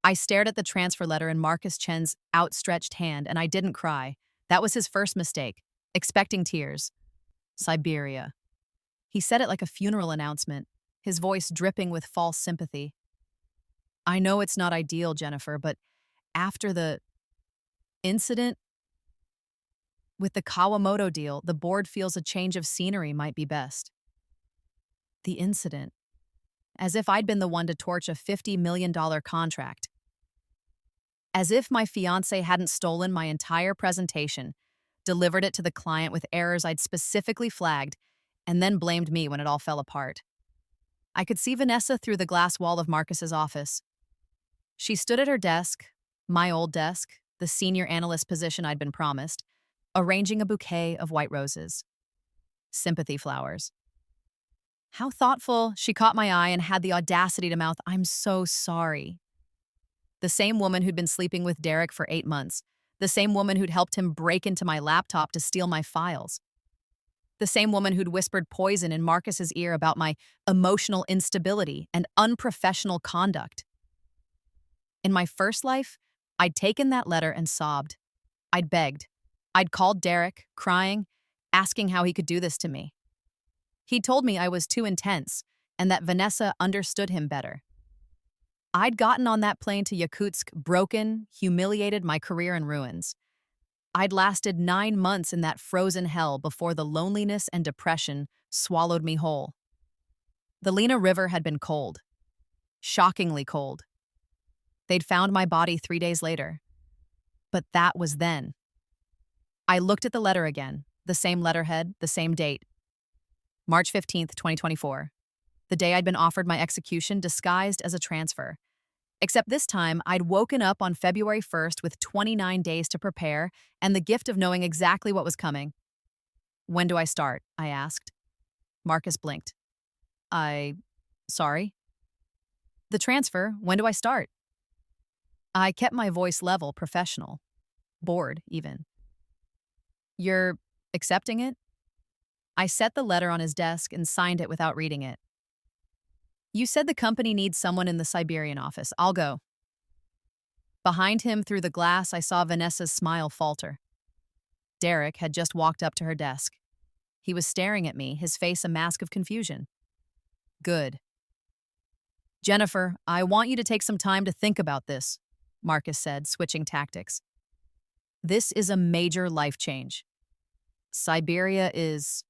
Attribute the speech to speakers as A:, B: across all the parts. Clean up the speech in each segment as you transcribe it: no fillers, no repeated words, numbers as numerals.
A: I stared at the transfer letter in Marcus Chen's outstretched hand, and I didn't cry. That was his first mistake. Expecting tears. Siberia. He said it like a funeral announcement, his voice dripping with false sympathy. I know it's not ideal, Jennifer, but after the incident with the Kawamoto deal, the board feels a change of scenery might be best. The incident. As if I'd been the one to torch a $50 million contract. As if my fiancé hadn't stolen my entire presentation, delivered it to the client with errors I'd specifically flagged, and then blamed me when it all fell apart. I could see Vanessa through the glass wall of Marcus's office. She stood at her desk, my old desk, the senior analyst position I'd been promised, arranging a bouquet of white roses. Sympathy flowers. How thoughtful. She caught my eye and had the audacity to mouth, "I'm so sorry." The same woman who'd been sleeping with Derek for 8 months. The same woman who'd helped him break into my laptop to steal my files. The same woman who'd whispered poison in Marcus's ear about my emotional instability and unprofessional conduct. In my first life, I'd taken that letter and sobbed. I'd begged. I'd called Derek, crying, asking how he could do this to me. He told me I was too intense and that Vanessa understood him better. I'd gotten on that plane to Yakutsk broken, humiliated, my career in ruins. I'd lasted 9 months in that frozen hell before the loneliness and depression swallowed me whole. The Lena River had been cold. Shockingly cold. They'd found my body 3 days later. But that was then. I looked at the letter again, the same letterhead, the same date. March 15th, 2024. The day I'd been offered my execution disguised as a transfer. Except this time, I'd woken up on February 1st with 29 days to prepare and the gift of knowing exactly what was coming. "When do I start?" I asked. Marcus blinked. Sorry? "The transfer. When do I start?" I kept my voice level, professional. Bored, even. "You're accepting it?" I set the letter on his desk and signed it without reading it. "You said the company needs someone in the Siberian office. I'll go." Behind him, through the glass, I saw Vanessa's smile falter. Derek had just walked up to her desk. He was staring at me, his face a mask of confusion. "Good." "Jennifer, I want you to take some time to think about this," Marcus said, switching tactics. "This is a major life change. Siberia is,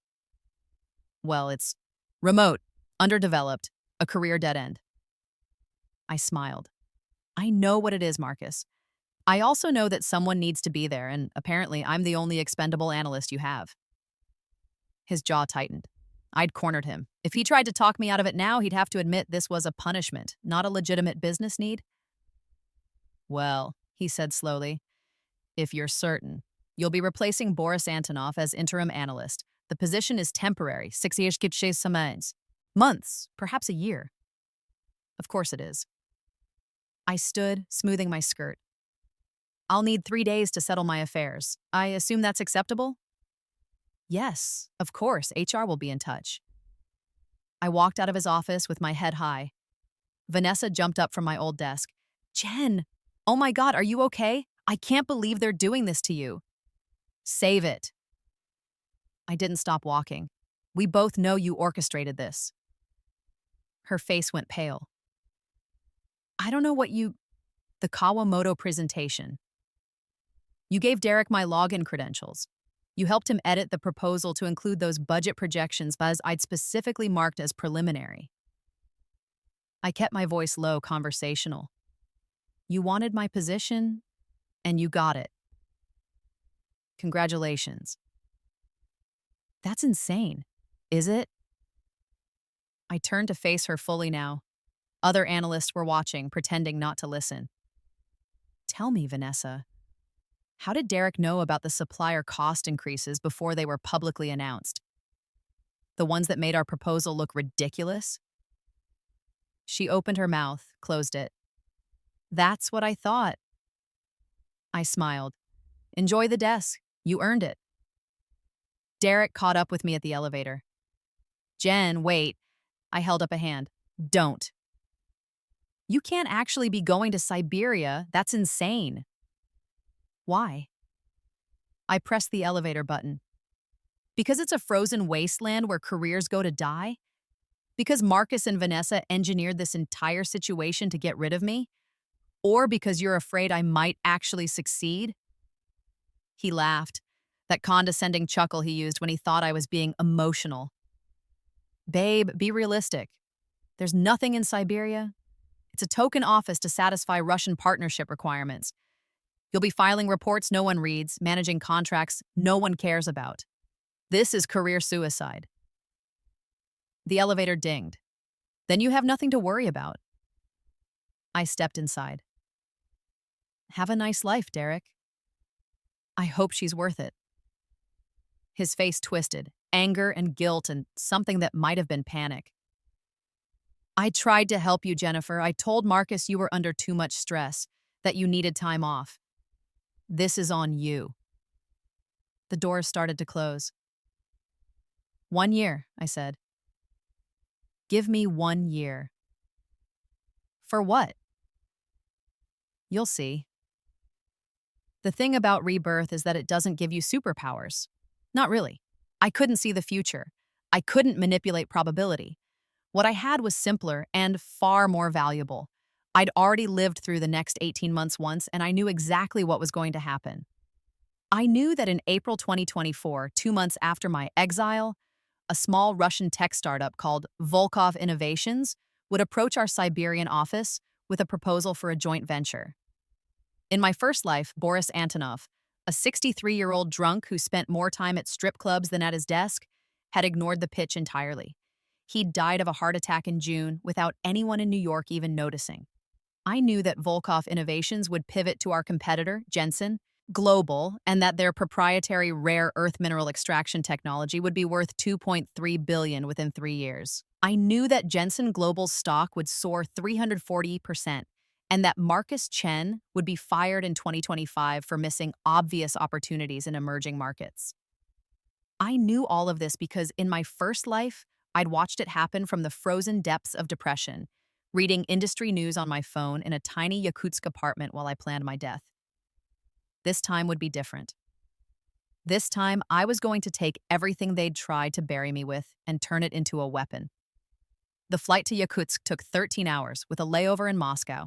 A: well, it's remote, underdeveloped, a career dead end." I smiled. "I know what it is, Marcus. I also know that someone needs to be there, and apparently I'm the only expendable analyst you have." His jaw tightened. I'd cornered him. If he tried to talk me out of it now, he'd have to admit this was a punishment, not a legitimate business need. "Well," he said slowly, "if you're certain, you'll be replacing Boris Antonov as interim analyst. The position is temporary, 6 years, months, perhaps a year." "Of course it is." I stood, smoothing my skirt. "I'll need 3 days to settle my affairs. I assume that's acceptable?" "Yes, of course, HR will be in touch." I walked out of his office with my head high. Vanessa jumped up from my old desk. "Jen, oh my God, are you okay? I can't believe they're doing this to you." "Save it." I didn't stop walking. "We both know you orchestrated this." Her face went pale. "I don't know what the Kawamoto presentation. You gave Derek my login credentials. You helped him edit the proposal to include those budget projections as I'd specifically marked as preliminary." I kept my voice low, conversational. "You wanted my position, and you got it. Congratulations." "That's insane. Is it?" I turned to face her fully now. Other analysts were watching, pretending not to listen. "Tell me, Vanessa, how did Derek know about the supplier cost increases before they were publicly announced? The ones that made our proposal look ridiculous?" She opened her mouth, closed it. "That's what I thought." I smiled. "Enjoy the desk. You earned it." Derek caught up with me at the elevator. "Jen, wait." I held up a hand. "Don't." You can't actually be going to Siberia. That's insane. Why? I pressed the elevator button. Because it's a frozen wasteland where careers go to die? Because Marcus and Vanessa engineered this entire situation to get rid of me? Or because you're afraid I might actually succeed? He laughed, that condescending chuckle he used when he thought I was being emotional. Babe, be realistic. There's nothing in Siberia. It's a token office to satisfy Russian partnership requirements. You'll be filing reports no one reads, managing contracts no one cares about. This is career suicide. The elevator dinged. Then you have nothing to worry about. I stepped inside. Have a nice life, Derek. I hope she's worth it. His face twisted, anger and guilt and something that might have been panic. I tried to help you, Jennifer. I told Marcus you were under too much stress, that you needed time off. This is on you. The doors started to close. 1 year, I said. Give me 1 year. For what? You'll see. The thing about Rebirth is that it doesn't give you superpowers. Not really. I couldn't see the future. I couldn't manipulate probability. What I had was simpler and far more valuable. I'd already lived through the next 18 months once, and I knew exactly what was going to happen. I knew that in April 2024, 2 months after my exile, a small Russian tech startup called Volkov Innovations would approach our Siberian office with a proposal for a joint venture. In my first life, Boris Antonov, a 63-year-old drunk who spent more time at strip clubs than at his desk, had ignored the pitch entirely. He'd died of a heart attack in June without anyone in New York even noticing. I knew that Volkov Innovations would pivot to our competitor, Jensen, Global, and that their proprietary rare earth mineral extraction technology would be worth $2.3 billion within 3 years. I knew that Jensen Global's stock would soar 340%, and that Marcus Chen would be fired in 2025 for missing obvious opportunities in emerging markets. I knew all of this because in my first life, I'd watched it happen from the frozen depths of depression, reading industry news on my phone in a tiny Yakutsk apartment while I planned my death. This time would be different. This time, I was going to take everything they'd tried to bury me with and turn it into a weapon. The flight to Yakutsk took 13 hours with a layover in Moscow.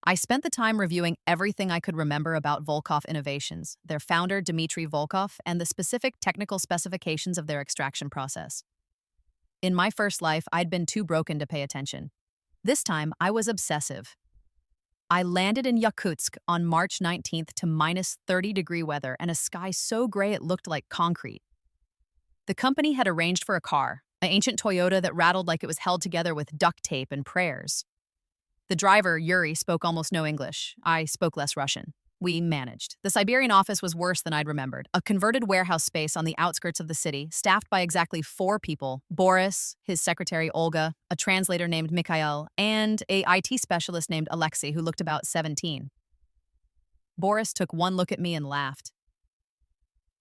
A: I spent the time reviewing everything I could remember about Volkov Innovations, their founder, Dmitry Volkov, and the specific technical specifications of their extraction process. In my first life, I'd been too broken to pay attention. This time, I was obsessive. I landed in Yakutsk on March 19th to minus 30-degree weather and a sky so gray it looked like concrete. The company had arranged for a car, an ancient Toyota that rattled like it was held together with duct tape and prayers. The driver, Yuri, spoke almost no English. I spoke less Russian. We managed. The Siberian office was worse than I'd remembered. A converted warehouse space on the outskirts of the city, staffed by exactly 4 people: Boris, his secretary Olga, a translator named Mikhail, and a IT specialist named Alexei who looked about 17. Boris took one look at me and laughed.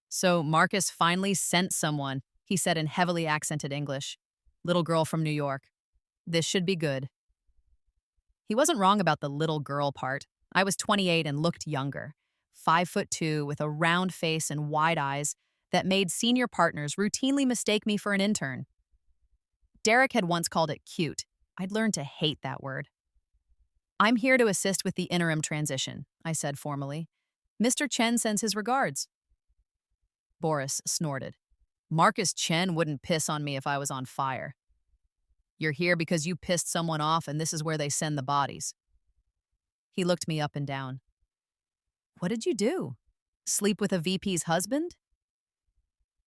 A: So Marcus finally sent someone, he said in heavily accented English. Little girl from New York. This should be good. He wasn't wrong about the little girl part. I was 28 and looked younger, 5'2", with a round face and wide eyes that made senior partners routinely mistake me for an intern. Derek had once called it cute. I'd learned to hate that word. I'm here to assist with the interim transition, I said formally. Mr. Chen sends his regards. Boris snorted. Marcus Chen wouldn't piss on me if I was on fire. You're here because you pissed someone off and this is where they send the bodies. He looked me up and down. What did you do? Sleep with a VP's husband?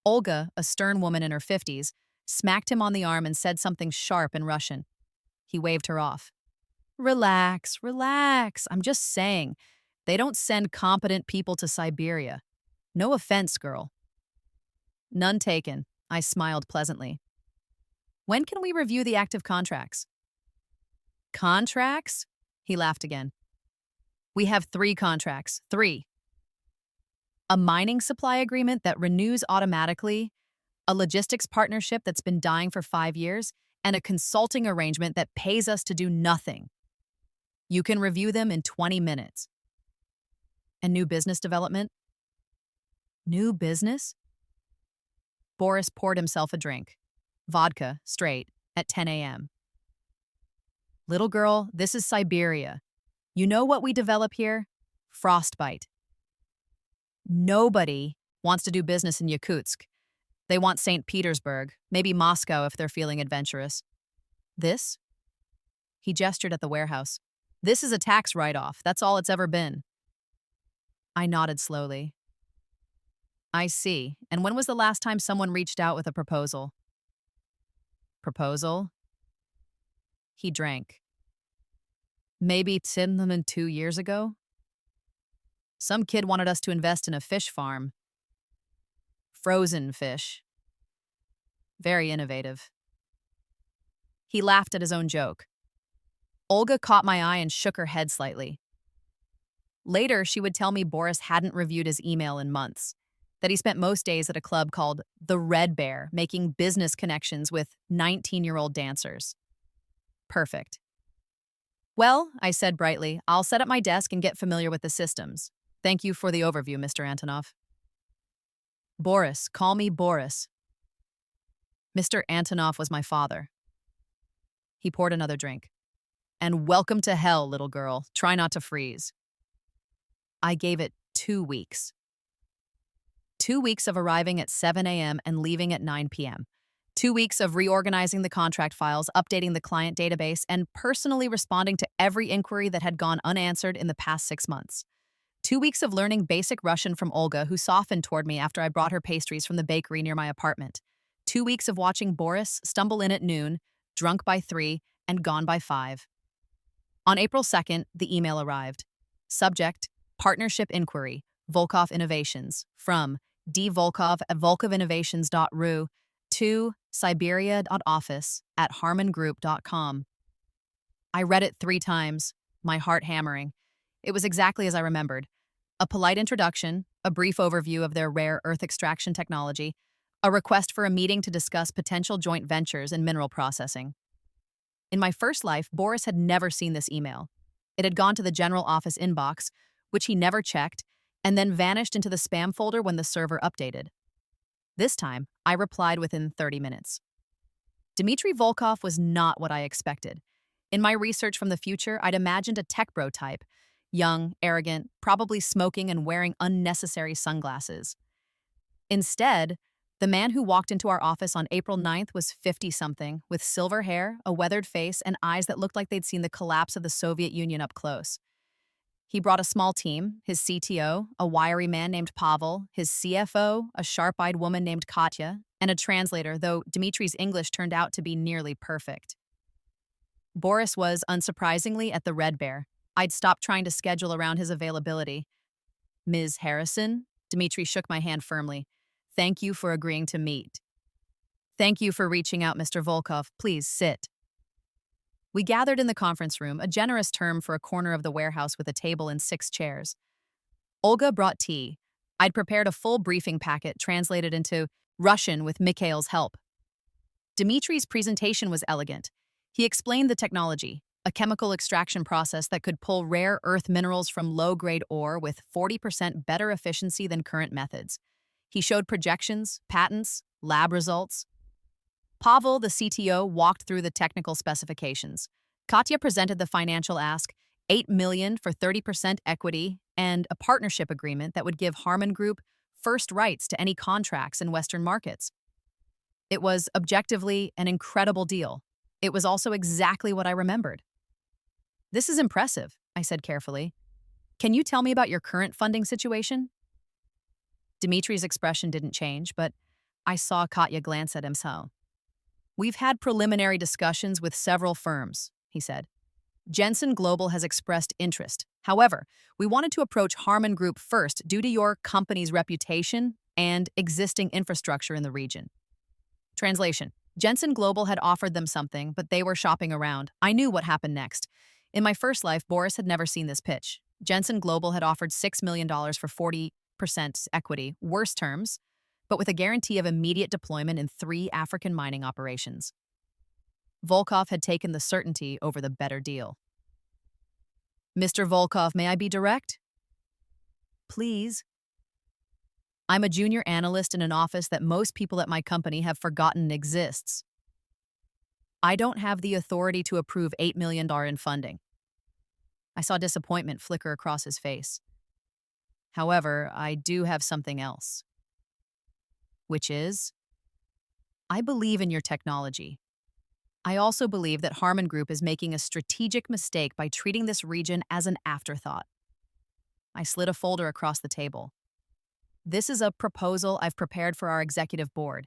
A: Olga, a stern woman in her 50s, smacked him on the arm and said something sharp in Russian. He waved her off. Relax, relax. I'm just saying, they don't send competent people to Siberia. No offense, girl. None taken. I smiled pleasantly. When can we review the active contracts? Contracts? He laughed again. We have 3 contracts. 3. A mining supply agreement that renews automatically, a logistics partnership that's been dying for 5 years, and a consulting arrangement that pays us to do nothing. You can review them in 20 minutes. And new business development? New business? Boris poured himself a drink. Vodka, straight, at 10 a.m. Little girl, this is Siberia. You know what we develop here? Frostbite. Nobody wants to do business in Yakutsk. They want St. Petersburg, maybe Moscow if they're feeling adventurous. This? He gestured at the warehouse. This is a tax write-off. That's all it's ever been. I nodded slowly. I see. And when was the last time someone reached out with a proposal? Proposal? He drank. Maybe 2 years ago? Some kid wanted us to invest in a fish farm. Frozen fish. Very innovative. He laughed at his own joke. Olga caught my eye and shook her head slightly. Later, she would tell me Boris hadn't reviewed his email in months, that he spent most days at a club called the Red Bear, making business connections with 19-year-old dancers. Perfect. Well, I said brightly, I'll set up my desk and get familiar with the systems. Thank you for the overview, Mr. Antonov. Boris, call me Boris. Mr. Antonov was my father. He poured another drink. And welcome to hell, little girl. Try not to freeze. I gave it 2 weeks. 2 weeks of arriving at 7 a.m. and leaving at 9 p.m. 2 weeks of reorganizing the contract files, updating the client database, and personally responding to every inquiry that had gone unanswered in the past 6 months. 2 weeks of learning basic Russian from Olga, who softened toward me after I brought her pastries from the bakery near my apartment. 2 weeks of watching Boris stumble in at noon, drunk by 3, and gone by 5. On April 2nd, the email arrived. Subject, Partnership Inquiry, Volkov Innovations, from dvolkov@volkovinnovations.ru to siberia.office@harmongroup.com. I read it 3 times, my heart hammering. It was exactly as I remembered. A polite introduction, a brief overview of their rare earth extraction technology, a request for a meeting to discuss potential joint ventures in mineral processing. In my first life, Boris had never seen this email. It had gone to the general office inbox, which he never checked, and then vanished into the spam folder when the server updated. This time, I replied within 30 minutes. Dmitry Volkov was not what I expected. In my research from the future, I'd imagined a tech bro type, young, arrogant, probably smoking and wearing unnecessary sunglasses. Instead, the man who walked into our office on April 9th was 50-something, with silver hair, a weathered face, and eyes that looked like they'd seen the collapse of the Soviet Union up close. He brought a small team, his CTO, a wiry man named Pavel, his CFO, a sharp-eyed woman named Katya, and a translator, though Dmitry's English turned out to be nearly perfect. Boris was, unsurprisingly, at the Red Bear. I'd stopped trying to schedule around his availability. Ms. Harrison? Dmitry shook my hand firmly. Thank you for agreeing to meet. Thank you for reaching out, Mr. Volkov. Please sit. We gathered in the conference room, a generous term for a corner of the warehouse with a table and 6 chairs. Olga brought tea. I'd prepared a full briefing packet translated into Russian with Mikhail's help. Dmitry's presentation was elegant. He explained the technology, a chemical extraction process that could pull rare earth minerals from low-grade ore with 40% better efficiency than current methods. He showed projections, patents, lab results. Pavel, the CTO, walked through the technical specifications. Katya presented the financial ask, $8 million for 30% equity, and a partnership agreement that would give Harman Group first rights to any contracts in Western markets. It was objectively an incredible deal. It was also exactly what I remembered. This is impressive, I said carefully. Can you tell me about your current funding situation? Dmitry's expression didn't change, but I saw Katya glance at him. So, we've had preliminary discussions with several firms, he said. Jensen Global has expressed interest. However, we wanted to approach Harman Group first due to your company's reputation and existing infrastructure in the region. Translation. Jensen Global had offered them something, but they were shopping around. I knew what happened next. In my first life, Boris had never seen this pitch. Jensen Global had offered $6 million for 40% equity, worse terms, but with a guarantee of immediate deployment in 3 African mining operations. Volkov had taken the certainty over the better deal. Mr. Volkov, may I be direct? Please. I'm a junior analyst in an office that most people at my company have forgotten exists. I don't have the authority to approve $8 million in funding. I saw disappointment flicker across his face. However, I do have something else, which is, I believe in your technology. I also believe that Harman Group is making a strategic mistake by treating this region as an afterthought. I slid a folder across the table. This is a proposal I've prepared for our executive board.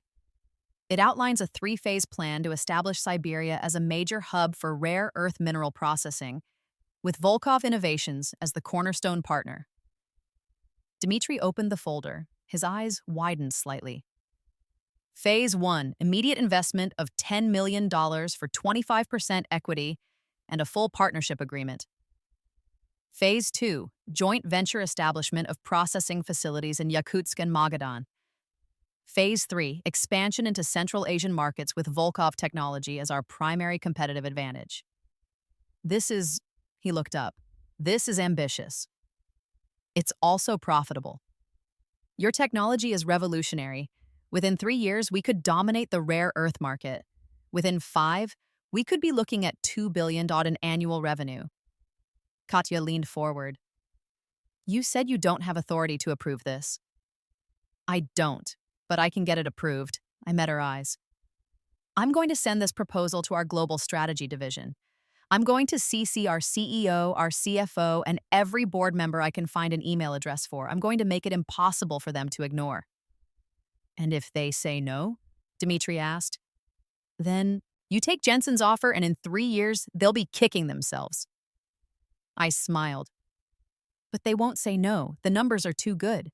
A: It outlines a 3-phase plan to establish Siberia as a major hub for rare earth mineral processing, with Volkov Innovations as the cornerstone partner. Dmitry opened the folder. His eyes widened slightly. Phase 1, immediate investment of $10 million for 25% equity and a full partnership agreement. Phase 2, joint venture establishment of processing facilities in Yakutsk and Magadan. Phase 3, expansion into Central Asian markets with Volkov technology as our primary competitive advantage. He looked up. This is ambitious. It's also profitable. Your technology is revolutionary. Within 3 years, we could dominate the rare earth market. Within 5, we could be looking at $2 billion in annual revenue. Katya leaned forward. You said you don't have authority to approve this. I don't, but I can get it approved. I met her eyes. I'm going to send this proposal to our global strategy division. I'm going to CC our CEO, our CFO, and every board member I can find an email address for. I'm going to make it impossible for them to ignore. And if they say no? Dmitry asked. Then you take Jensen's offer and in 3 years, they'll be kicking themselves. I smiled. But they won't say no. The numbers are too good.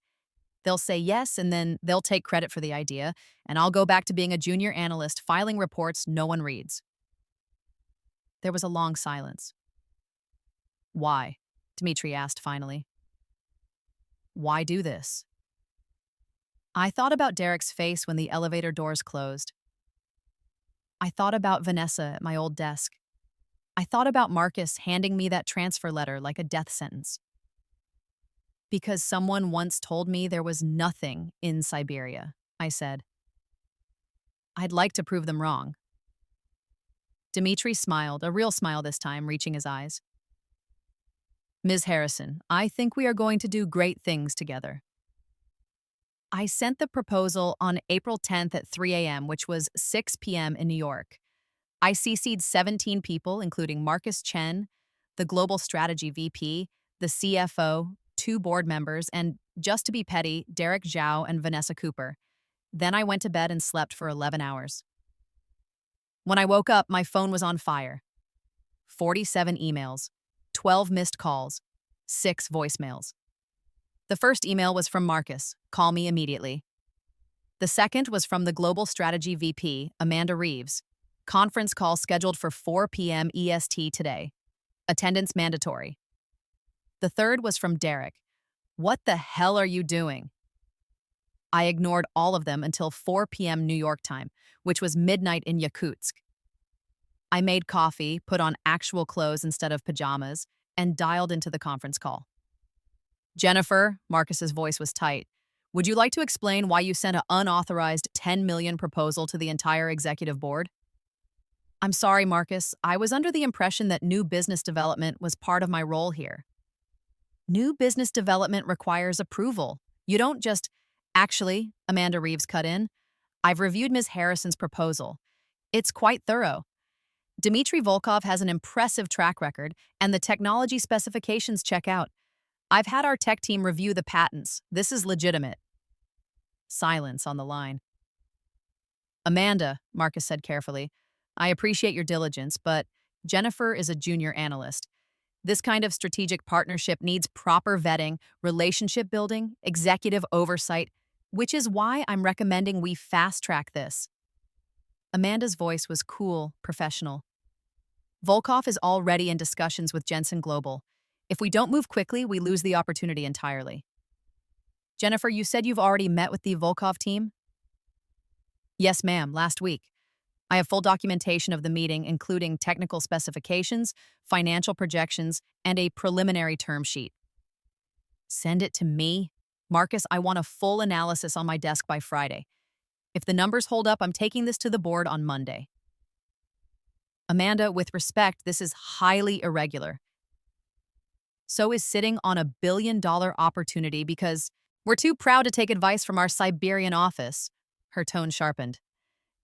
A: They'll say yes, and then they'll take credit for the idea, and I'll go back to being a junior analyst filing reports no one reads. There was a long silence. Why? Dmitry asked finally. Why do this? I thought about Derek's face when the elevator doors closed. I thought about Vanessa at my old desk. I thought about Marcus handing me that transfer letter like a death sentence. Because someone once told me there was nothing in Siberia, I said. I'd like to prove them wrong. Dmitry smiled, a real smile this time, reaching his eyes. Ms. Harrison, I think we are going to do great things together. I sent the proposal on April 10th at 3 a.m., which was 6 p.m. in New York. I CC'd 17 people, including Marcus Chen, the Global Strategy VP, the CFO, 2 board members, and, just to be petty, Derek Zhao and Vanessa Cooper. Then I went to bed and slept for 11 hours. When I woke up, my phone was on fire. 47 emails, 12 missed calls, 6 voicemails. The first email was from Marcus, call me immediately. The second was from the Global Strategy VP, Amanda Reeves. Conference call scheduled for 4 p.m. EST today. Attendance mandatory. The third was from Derek. What the hell are you doing? I ignored all of them until 4 p.m. New York time, which was midnight in Yakutsk. I made coffee, put on actual clothes instead of pajamas, and dialed into the conference call. Jennifer, Marcus's voice was tight. Would you like to explain why you sent an unauthorized $10 million proposal to the entire executive board? I'm sorry, Marcus. I was under the impression that new business development was part of my role here. New business development requires approval. You don't just... Actually, Amanda Reeves cut in. I've reviewed Ms. Harrison's proposal. It's quite thorough. Dmitry Volkov has an impressive track record, and the technology specifications check out. I've had our tech team review the patents. This is legitimate. Silence on the line. Amanda, Marcus said carefully, I appreciate your diligence, but Jennifer is a junior analyst. This kind of strategic partnership needs proper vetting, relationship building, executive oversight, which is why I'm recommending we fast-track this. Amanda's voice was cool, professional. Volkov is already in discussions with Jensen Global. If we don't move quickly, we lose the opportunity entirely. Jennifer, you said you've already met with the Volkov team? Yes, ma'am, last week. I have full documentation of the meeting, including technical specifications, financial projections, and a preliminary term sheet. Send it to me? Marcus, I want a full analysis on my desk by Friday. If the numbers hold up, I'm taking this to the board on Monday. Amanda, with respect, this is highly irregular. So is sitting on a billion-dollar opportunity because we're too proud to take advice from our Siberian office. Her tone sharpened.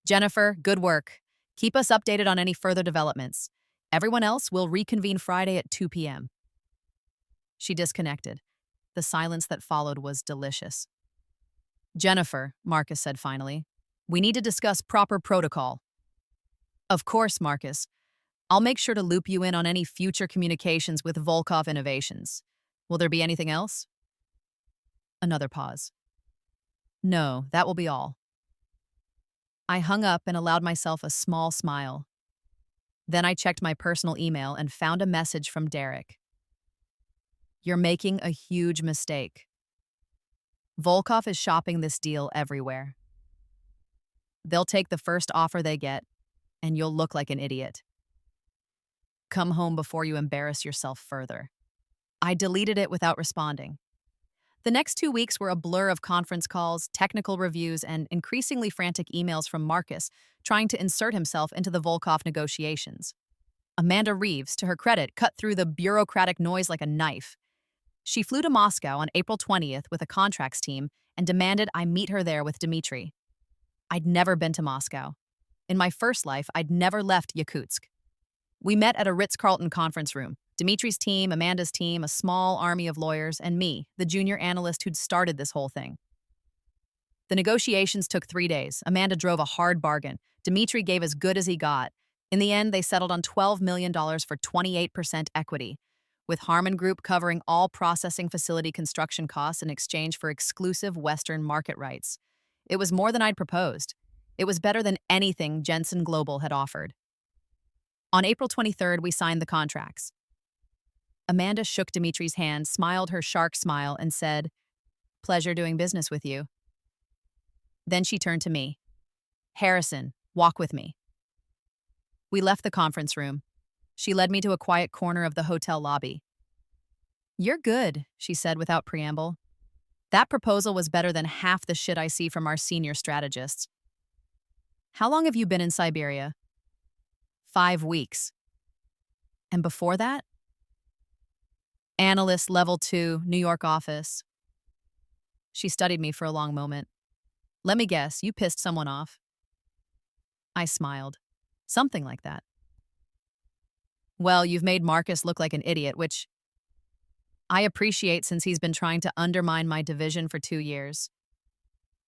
A: Jennifer, good work. Keep us updated on any further developments. Everyone else will reconvene Friday at 2 p.m. She disconnected. The silence that followed was delicious. Jennifer, Marcus said finally, we need to discuss proper protocol. Of course, Marcus. I'll make sure to loop you in on any future communications with Volkov Innovations. Will there be anything else? Another pause. No, that will be all. I hung up and allowed myself a small smile. Then I checked my personal email and found a message from Derek. You're making a huge mistake. Volkov is shopping this deal everywhere. They'll take the first offer they get, and you'll look like an idiot. Come home before you embarrass yourself further. I deleted it without responding. The next 2 weeks were a blur of conference calls, technical reviews, and increasingly frantic emails from Marcus trying to insert himself into the Volkov negotiations. Amanda Reeves, to her credit, cut through the bureaucratic noise like a knife. She flew to Moscow on April 20th with a contracts team and demanded I meet her there with Dmitry. I'd never been to Moscow. In my first life, I'd never left Yakutsk. We met at a Ritz-Carlton conference room. Dmitry's team, Amanda's team, a small army of lawyers, and me, the junior analyst who'd started this whole thing. The negotiations took 3 days. Amanda drove a hard bargain. Dmitry gave as good as he got. In the end, they settled on $12 million for 28% equity, with Harman Group covering all processing facility construction costs in exchange for exclusive Western market rights. It was more than I'd proposed. It was better than anything Jensen Global had offered. On April 23rd, we signed the contracts. Amanda shook Dmitry's hand, smiled her shark smile, and said, "Pleasure doing business with you." Then she turned to me. "Harrison, walk with me." We left the conference room. She led me to a quiet corner of the hotel lobby. "You're good," she said without preamble. "That proposal was better than half the shit I see from our senior strategists." "How long have you been in Siberia?" 5 weeks. "And before that?" "Analyst level 2, New York office." She studied me for a long moment. "Let me guess, you pissed someone off." I smiled. "Something like that." "Well, you've made Marcus look like an idiot, which I appreciate since he's been trying to undermine my division for 2 years.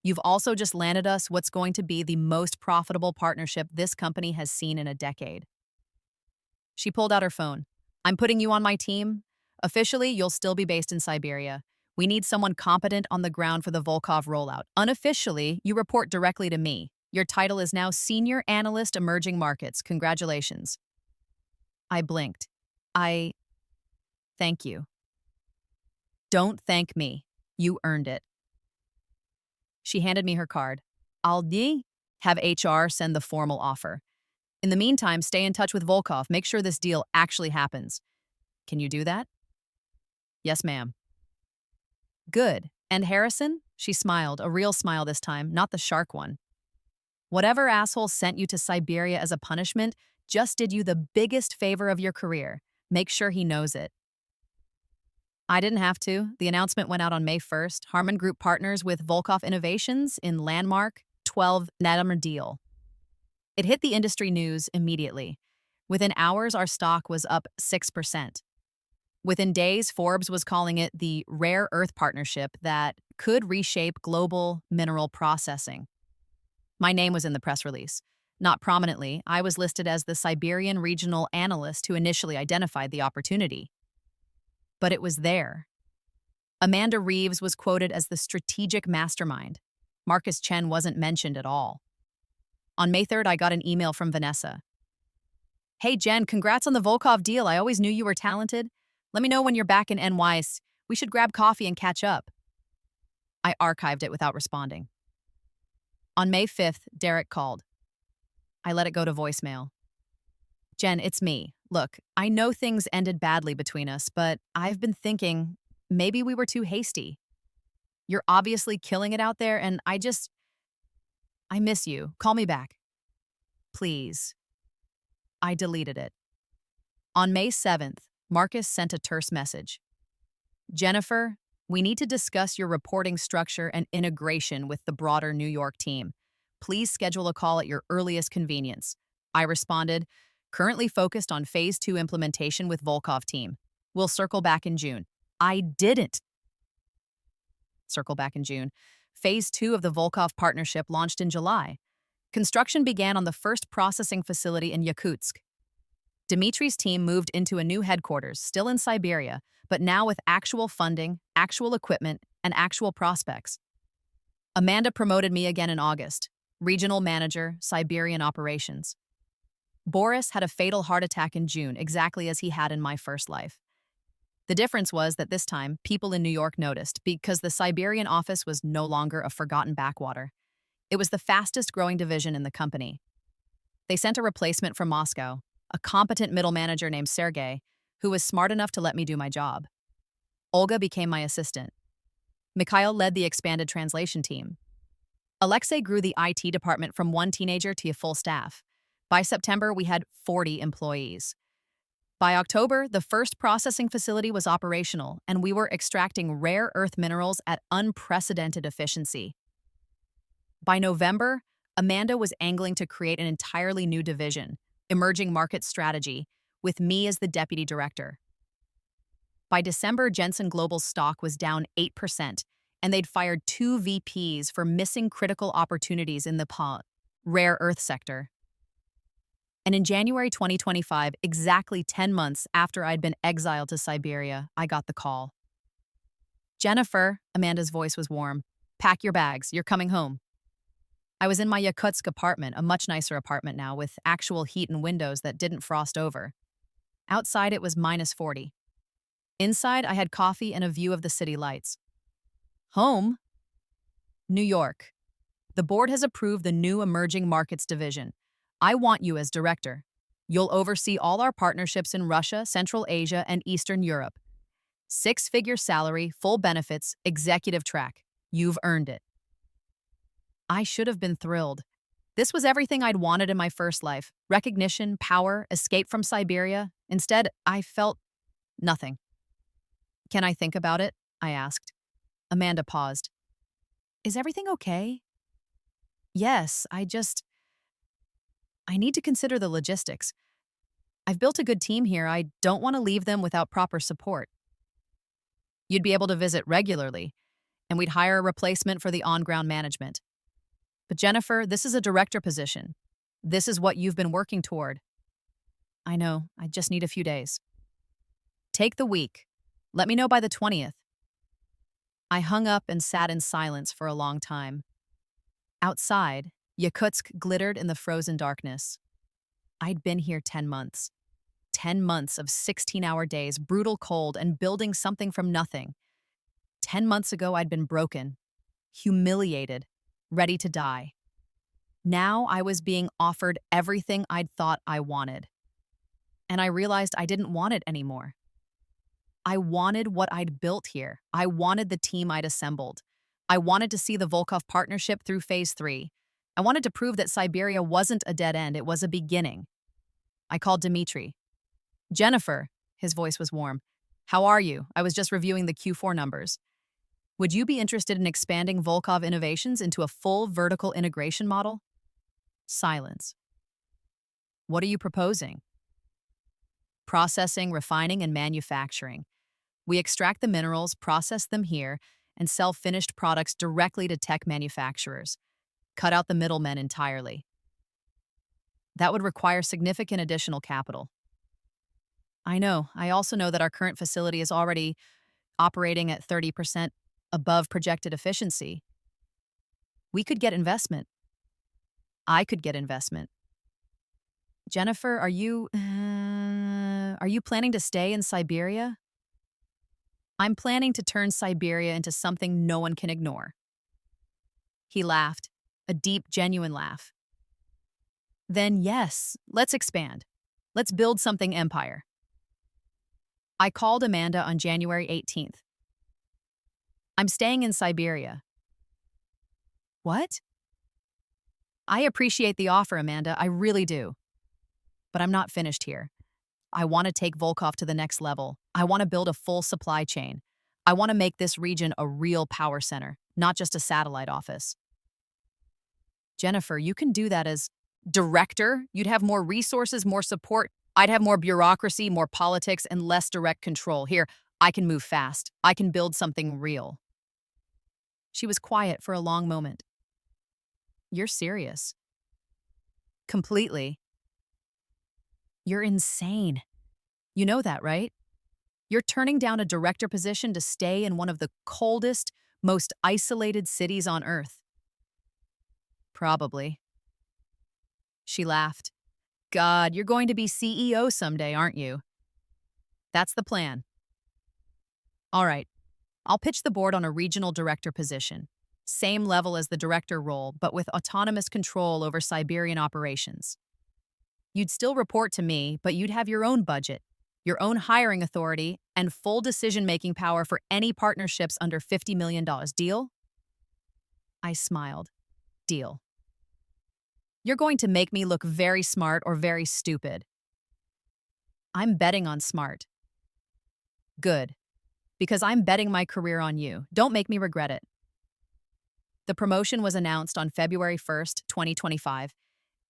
A: You've also just landed us what's going to be the most profitable partnership this company has seen in a decade." She pulled out her phone. "I'm putting you on my team. Officially, you'll still be based in Siberia. We need someone competent on the ground for the Volkov rollout. Unofficially, you report directly to me. Your title is now Senior Analyst Emerging Markets. Congratulations." I blinked. Thank you." "Don't thank me. You earned it." She handed me her card. "I'll have HR send the formal offer. In the meantime, stay in touch with Volkov. Make sure this deal actually happens. Can you do that?" "Yes, ma'am." "Good. And Harrison?" She smiled, a real smile this time, not the shark one. "Whatever asshole sent you to Siberia as a punishment just did you the biggest favor of your career. Make sure he knows it." I didn't have to. The announcement went out on May 1st. Harman Group partners with Volkov Innovations in landmark 12 Nadamer deal. It hit the industry news immediately. Within hours, our stock was up 6%. Within days, Forbes was calling it the rare earth partnership that could reshape global mineral processing. My name was in the press release. Not prominently, I was listed as the Siberian regional analyst who initially identified the opportunity. But it was there. Amanda Reeves was quoted as the strategic mastermind. Marcus Chen wasn't mentioned at all. On May 3rd, I got an email from Vanessa. "Hey, Jen, congrats on the Volkov deal. I always knew you were talented. Let me know when you're back in NYS. We should grab coffee and catch up." I archived it without responding. On May 5th, Derek called. I let it go to voicemail. Jen, it's me. Look, I know things ended badly between us, but I've been thinking maybe we were too hasty. You're obviously killing it out there, and I miss you. Call me back. Please. I deleted it. On May 7th, Marcus sent a terse message. Jennifer, we need to discuss your reporting structure and integration with the broader New York team. Please schedule a call at your earliest convenience. I responded, currently focused on Phase 2 implementation with Volkov team. We'll circle back in June. I didn't circle back in June. Phase 2 of the Volkov partnership launched in July. Construction began on the first processing facility in Yakutsk. Dmitri's team moved into a new headquarters, still in Siberia, but now with actual funding, actual equipment, and actual prospects. Amanda promoted me again in August, regional manager, Siberian operations. Boris had a fatal heart attack in June, exactly as he had in my first life. The difference was that this time, people in New York noticed because the Siberian office was no longer a forgotten backwater. It was the fastest growing division in the company. They sent a replacement from Moscow, a competent middle manager named Sergei, who was smart enough to let me do my job. Olga became my assistant. Mikhail led the expanded translation team. Alexei grew the IT department from one teenager to a full staff. By September, we had 40 employees. By October, the first processing facility was operational, and we were extracting rare earth minerals at unprecedented efficiency. By November, Amanda was angling to create an entirely new division, emerging market strategy, with me as the deputy director. By December, Jensen Global's stock was down 8%, and they'd fired 2 VPs for missing critical opportunities in the rare earth sector. And in January 2025, exactly 10 months after I'd been exiled to Siberia, I got the call. Jennifer, Amanda's voice was warm. Pack your bags, you're coming home. I was in my Yakutsk apartment, a much nicer apartment now, with actual heat and windows that didn't frost over. Outside, it was -40. Inside, I had coffee and a view of the city lights. Home? New York. The board has approved the new Emerging Markets Division. I want you as director. You'll oversee all our partnerships in Russia, Central Asia, and Eastern Europe. 6-figure salary, full benefits, executive track. You've earned it. I should have been thrilled. This was everything I'd wanted in my first life. Recognition, power, escape from Siberia. Instead, I felt nothing. Can I think about it? I asked. Amanda paused. Is everything okay? Yes, I need to consider the logistics. I've built a good team here. I don't want to leave them without proper support. You'd be able to visit regularly, and we'd hire a replacement for the on-ground management. But Jennifer, this is a director position. This is what you've been working toward. I know, I just need a few days. Take the week. Let me know by the 20th. I hung up and sat in silence for a long time. Outside, Yakutsk glittered in the frozen darkness. I'd been here 10 months. 10 months of 16-hour days, brutal cold, and building something from nothing. 10 months ago, I'd been broken, humiliated, ready to die. Now I was being offered everything I'd thought I wanted. And I realized I didn't want it anymore. I wanted what I'd built here. I wanted the team I'd assembled. I wanted to see the Volkov partnership through Phase 3. I wanted to prove that Siberia wasn't a dead end, it was a beginning. I called Dmitri. Jennifer, his voice was warm. How are you? I was just reviewing the Q4 numbers. Would you be interested in expanding Volkov Innovations into a full vertical integration model? Silence. What are you proposing? Processing, refining, and manufacturing. We extract the minerals, process them here, and sell finished products directly to tech manufacturers. Cut out the middlemen entirely. That would require significant additional capital. I know. I also know that our current facility is already operating at 30% above projected efficiency. We could get investment. I could get investment. Jennifer, are you planning to stay in Siberia? I'm planning to turn Siberia into something no one can ignore. He laughed, a deep, genuine laugh. Then yes, let's expand. Let's build something empire. I called Amanda on January 18th. I'm staying in Siberia. What? I appreciate the offer, Amanda. I really do. But I'm not finished here. I want to take Volkov to the next level. I want to build a full supply chain. I want to make this region a real power center, not just a satellite office. Jennifer, you can do that as director. You'd have more resources, more support. I'd have more bureaucracy, more politics, and less direct control. Here, I can move fast. I can build something real. She was quiet for a long moment. You're serious. Completely. You're insane. You know that, right? You're turning down a director position to stay in one of the coldest, most isolated cities on Earth. Probably. She laughed. God, you're going to be CEO someday, aren't you? That's the plan. All right, I'll pitch the board on a regional director position. Same level as the director role, but with autonomous control over Siberian operations. You'd still report to me, but you'd have your own budget, your own hiring authority, and full decision-making power for any partnerships under $50 million. Deal? I smiled. Deal. You're going to make me look very smart or very stupid. I'm betting on smart. Good. Because I'm betting my career on you. Don't make me regret it. The promotion was announced on February 1st, 2025,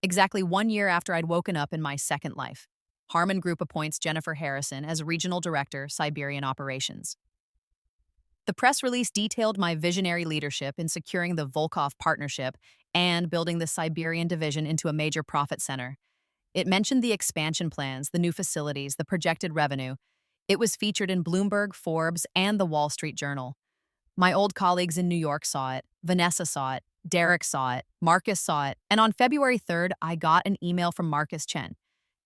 A: exactly 1 year after I'd woken up in my second life. Harman Group appoints Jennifer Harrison as Regional Director, Siberian Operations. The press release detailed my visionary leadership in securing the Volkov partnership and building the Siberian division into a major profit center. It mentioned the expansion plans, the new facilities, the projected revenue. It was featured in Bloomberg, Forbes, and the Wall Street Journal. My old colleagues in New York saw it, Vanessa saw it, Derek saw it, Marcus saw it, and on February 3rd, I got an email from Marcus Chen.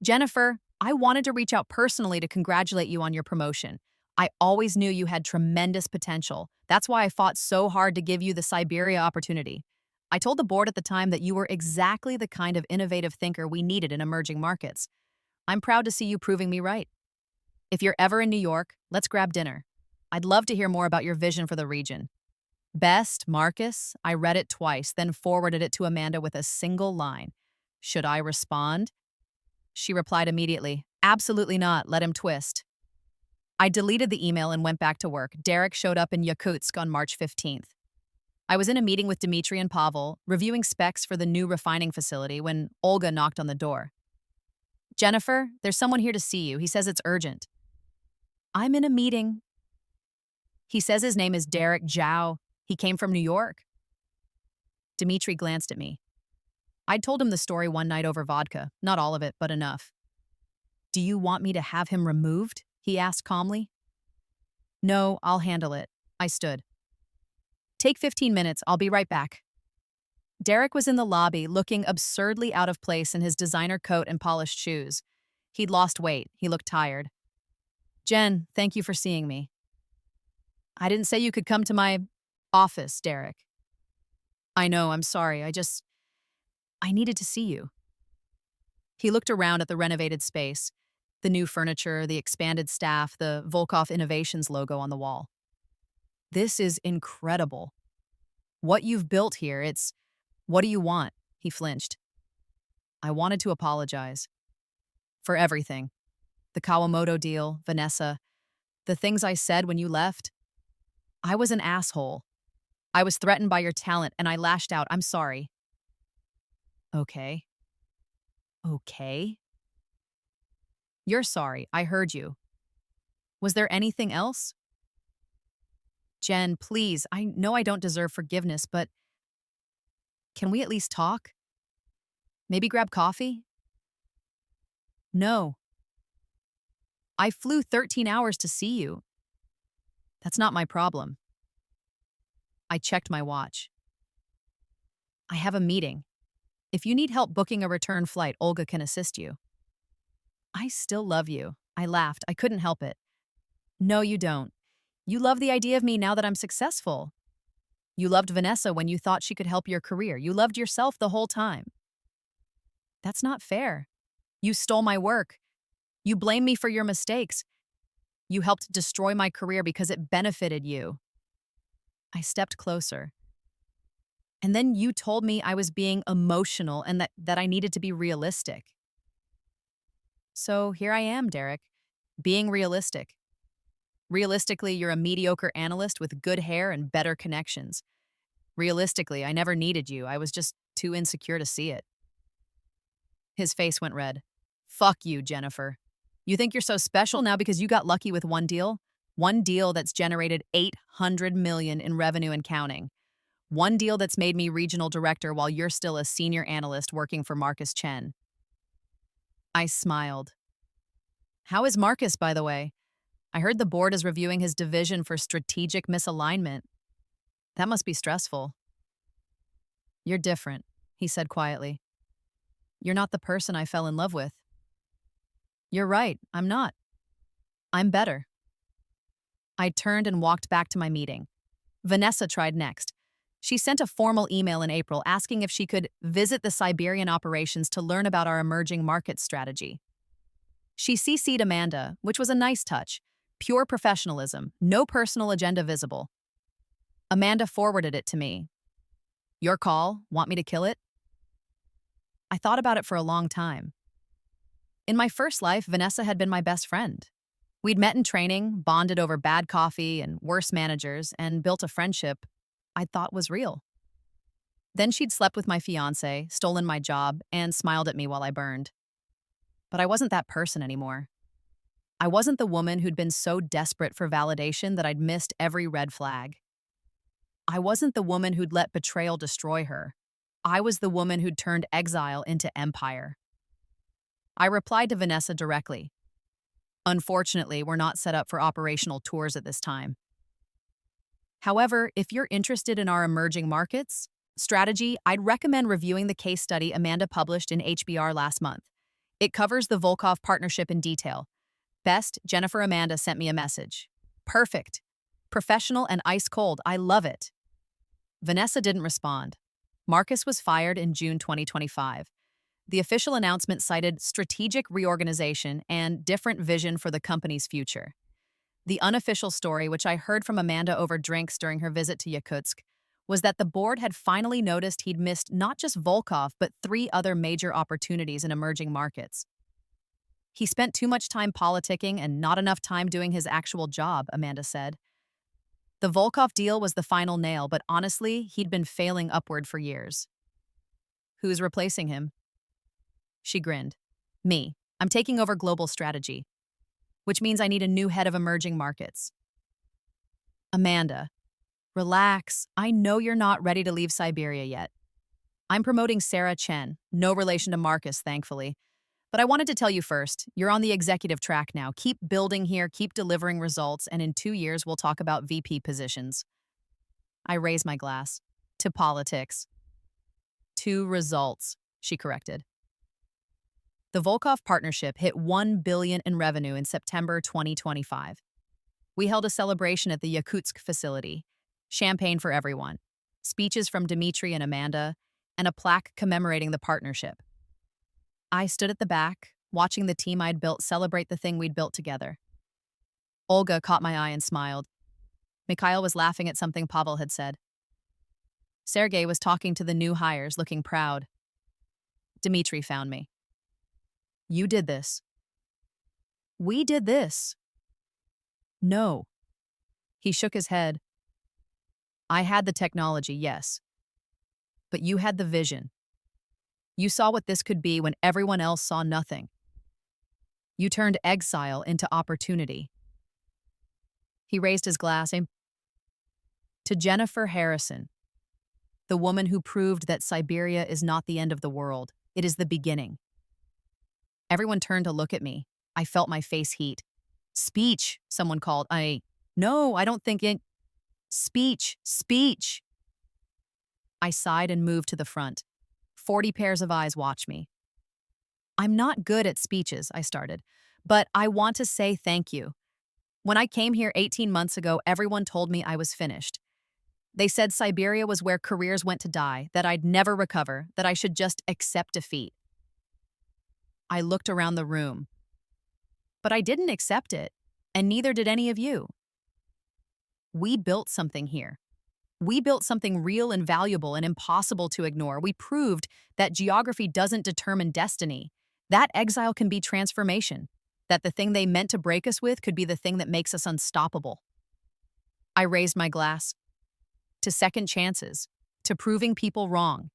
A: Jennifer, I wanted to reach out personally to congratulate you on your promotion. I always knew you had tremendous potential. That's why I fought so hard to give you the Siberia opportunity. I told the board at the time that you were exactly the kind of innovative thinker we needed in emerging markets. I'm proud to see you proving me right. If you're ever in New York, let's grab dinner. I'd love to hear more about your vision for the region. Best, Marcus. I read it twice, then forwarded it to Amanda with a single line. Should I respond? She replied immediately, absolutely not, let him twist. I deleted the email and went back to work. Derek showed up in Yakutsk on March 15th. I was in a meeting with Dmitry and Pavel, reviewing specs for the new refining facility when Olga knocked on the door. Jennifer, there's someone here to see you. He says it's urgent. I'm in a meeting. He says his name is Derek Zhao. He came from New York. Dmitry glanced at me. I'd told him the story one night over vodka, not all of it, but enough. Do you want me to have him removed? He asked calmly. No, I'll handle it. I stood. Take 15 minutes, I'll be right back. Derek was in the lobby, looking absurdly out of place in his designer coat and polished shoes. He'd lost weight, he looked tired. Jen, thank you for seeing me. I didn't say you could come to my office, Derek. I know, I'm sorry, I needed to see you. He looked around at the renovated space, the new furniture, the expanded staff, the Volkov Innovations logo on the wall. This is incredible. What you've built here, what do you want? He flinched. I wanted to apologize. For everything. The Kawamoto deal, Vanessa, the things I said when you left. I was an asshole. I was threatened by your talent and I lashed out. I'm sorry. Okay. Okay? You're sorry. I heard you. Was there anything else? Jen, please, I know I don't deserve forgiveness, but can we at least talk? Maybe grab coffee? No. I flew 13 hours to see you. That's not my problem. I checked my watch. I have a meeting. If you need help booking a return flight, Olga can assist you. I still love you. I laughed. I couldn't help it. No, you don't. You love the idea of me now that I'm successful. You loved Vanessa when you thought she could help your career. You loved yourself the whole time. That's not fair. You stole my work. You blame me for your mistakes. You helped destroy my career because it benefited you. I stepped closer. And then you told me I was being emotional and that I needed to be realistic. So here I am, Derek, being realistic. Realistically, you're a mediocre analyst with good hair and better connections. Realistically, I never needed you. I was just too insecure to see it. His face went red. Fuck you, Jennifer. You think you're so special now because you got lucky with one deal? One deal that's generated $800 million in revenue and counting. One deal that's made me regional director while you're still a senior analyst working for Marcus Chen. I smiled. How is Marcus, by the way? I heard the board is reviewing his division for strategic misalignment. That must be stressful. You're different, he said quietly. You're not the person I fell in love with. You're right, I'm not. I'm better. I turned and walked back to my meeting. Vanessa tried next. She sent a formal email in April asking if she could visit the Siberian operations to learn about our emerging markets strategy. She CC'd Amanda, which was a nice touch. Pure professionalism, no personal agenda visible. Amanda forwarded it to me. Your call? Want me to kill it? I thought about it for a long time. In my first life, Vanessa had been my best friend. We'd met in training, bonded over bad coffee and worse managers, and built a friendship I thought was real. Then she'd slept with my fiancé, stolen my job, and smiled at me while I burned. But I wasn't that person anymore. I wasn't the woman who'd been so desperate for validation that I'd missed every red flag. I wasn't the woman who'd let betrayal destroy her. I was the woman who'd turned exile into empire. I replied to Vanessa directly. Unfortunately, we're not set up for operational tours at this time. However, if you're interested in our emerging markets strategy, I'd recommend reviewing the case study Amanda published in HBR last month. It covers the Volkov partnership in detail. Best, Jennifer Amanda sent me a message. Perfect. Professional and ice cold. I love it. Vanessa didn't respond. Marcus was fired in June 2025. The official announcement cited strategic reorganization and different vision for the company's future. The unofficial story, which I heard from Amanda over drinks during her visit to Yakutsk, was that the board had finally noticed he'd missed not just Volkov, but 3 other major opportunities in emerging markets. He spent too much time politicking and not enough time doing his actual job, Amanda said. The Volkov deal was the final nail, but honestly, he'd been failing upward for years. Who's replacing him? She grinned. Me. I'm taking over global strategy, which means I need a new head of emerging markets. Amanda, relax. I know you're not ready to leave Siberia yet. I'm promoting Sarah Chen, no relation to Marcus, thankfully. But I wanted to tell you first, you're on the executive track now. Keep building here, keep delivering results, and in 2 years we'll talk about VP positions. I raised my glass. To politics. To results, she corrected. The Volkov partnership hit $1 billion in revenue in September 2025. We held a celebration at the Yakutsk facility. Champagne for everyone. Speeches from Dmitry and Amanda, and a plaque commemorating the partnership. I stood at the back, watching the team I'd built celebrate the thing we'd built together. Olga caught my eye and smiled. Mikhail was laughing at something Pavel had said. Sergei was talking to the new hires, looking proud. Dmitry found me. You did this. We did this. No. He shook his head. I had the technology, yes. But you had the vision. You saw what this could be when everyone else saw nothing. You turned exile into opportunity. He raised his glass. To Jennifer Harrison, the woman who proved that Siberia is not the end of the world, it is the beginning. Everyone turned to look at me. I felt my face heat. Speech, someone called. No, I don't think it. Speech. I sighed and moved to the front. 40 pairs of eyes watched me. I'm not good at speeches, I started, but I want to say thank you. When I came here 18 months ago, everyone told me I was finished. They said Siberia was where careers went to die, that I'd never recover, that I should just accept defeat. I looked around the room, but I didn't accept it, and neither did any of you. We built something here. We built something real and valuable and impossible to ignore. We proved that geography doesn't determine destiny, that exile can be transformation, that the thing they meant to break us with could be the thing that makes us unstoppable. I raised my glass to second chances, to proving people wrong,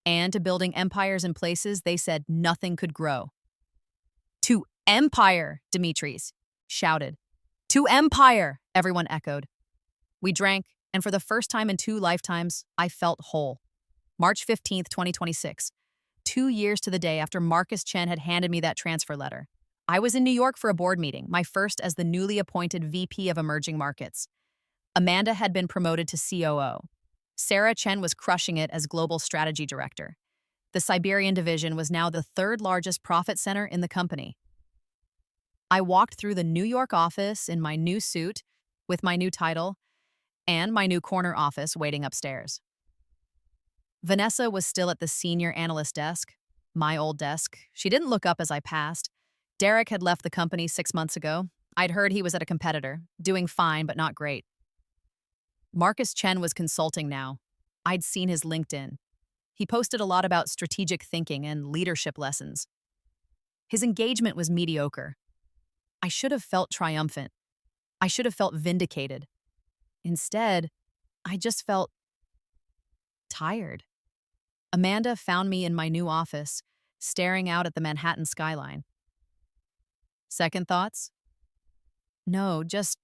A: and to building empires in places they said nothing could grow. To empire, Demetres shouted. To empire, everyone echoed. We drank, and for the first time in 2 lifetimes, I felt whole. March 15th, 2026, 2 years to the day after Marcus Chen had handed me that transfer letter. I was in New York for a board meeting, my first as the newly appointed VP of Emerging Markets. Amanda had been promoted to COO. Sarah Chen was crushing it as Global Strategy Director. The Siberian division was now the third largest profit center in the company. I walked through the New York office in my new suit, with my new title, and my new corner office waiting upstairs. Vanessa was still at the senior analyst desk, my old desk. She didn't look up as I passed. Derek had left the company 6 months ago. I'd heard he was at a competitor, doing fine but not great. Marcus Chen was consulting now. I'd seen his LinkedIn. He posted a lot about strategic thinking and leadership lessons. His engagement was mediocre. I should have felt triumphant. I should have felt vindicated. Instead, I just felt tired. Amanda found me in my new office, staring out at the Manhattan skyline. Second thoughts? No, just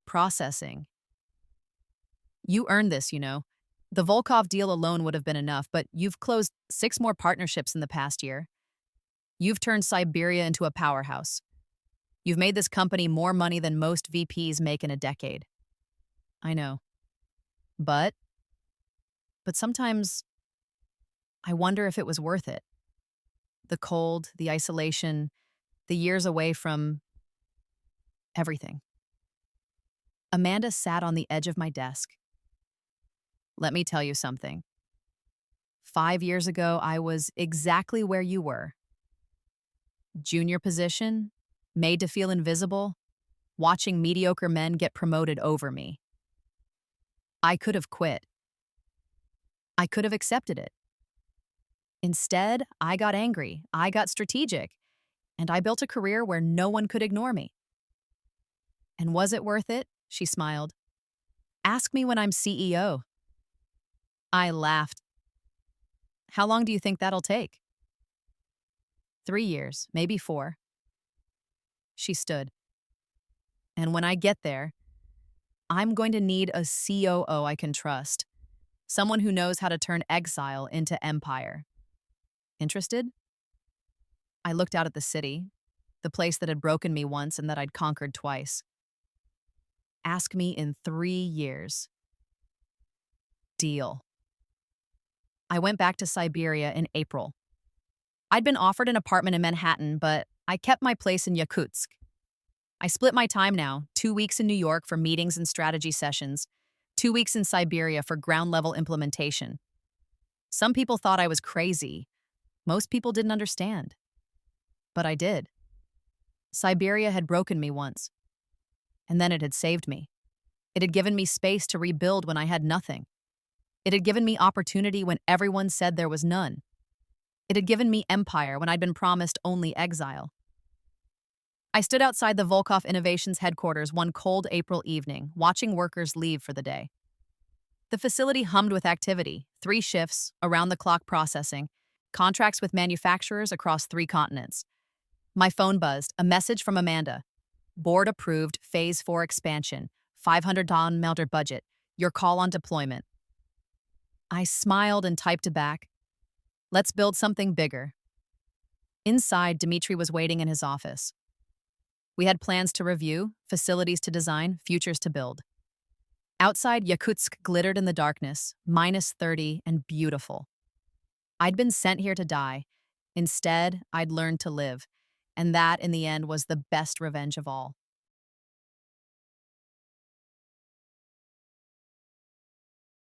A: processing. You earned this, you know. The Volkov deal alone would have been enough, but you've closed 6 more partnerships in the past year. You've turned Siberia into a powerhouse. You've made this company more money than most VPs make in a decade. I know. But sometimes I wonder if it was worth it. The cold, the isolation, the years away from everything. Amanda sat on the edge of my desk. Let me tell you something. 5 years ago, I was exactly where you were. Junior position, made to feel invisible, watching mediocre men get promoted over me. I could have quit. I could have accepted it. Instead, I got angry, I got strategic, and I built a career where no one could ignore me. And was it worth it? She smiled. Ask me when I'm CEO. I laughed. How long do you think that'll take? 3 years, maybe 4. She stood. And when I get there, I'm going to need a COO I can trust. Someone who knows how to turn exile into empire. Interested? I looked out at the city, the place that had broken me once and that I'd conquered twice. Ask me in 3 years. Deal. I went back to Siberia in April. I'd been offered an apartment in Manhattan, but I kept my place in Yakutsk. I split my time now, 2 weeks in New York for meetings and strategy sessions, 2 weeks in Siberia for ground-level implementation. Some people thought I was crazy. Most people didn't understand. But I did. Siberia had broken me once. And then it had saved me. It had given me space to rebuild when I had nothing. It had given me opportunity when everyone said there was none. It had given me empire when I'd been promised only exile. I stood outside the Volkov Innovations headquarters one cold April evening, watching workers leave for the day. The facility hummed with activity, 3 shifts, around-the-clock processing, contracts with manufacturers across 3 continents. My phone buzzed, a message from Amanda. Board approved, Phase 4 expansion, $500 melder budget, your call on deployment. I smiled and typed back. Let's build something bigger. Inside, Dmitry was waiting in his office. We had plans to review, facilities to design, futures to build. Outside, Yakutsk glittered in the darkness, -30 and beautiful. I'd been sent here to die. Instead, I'd learned to live. And that, in the end, was the best revenge of all.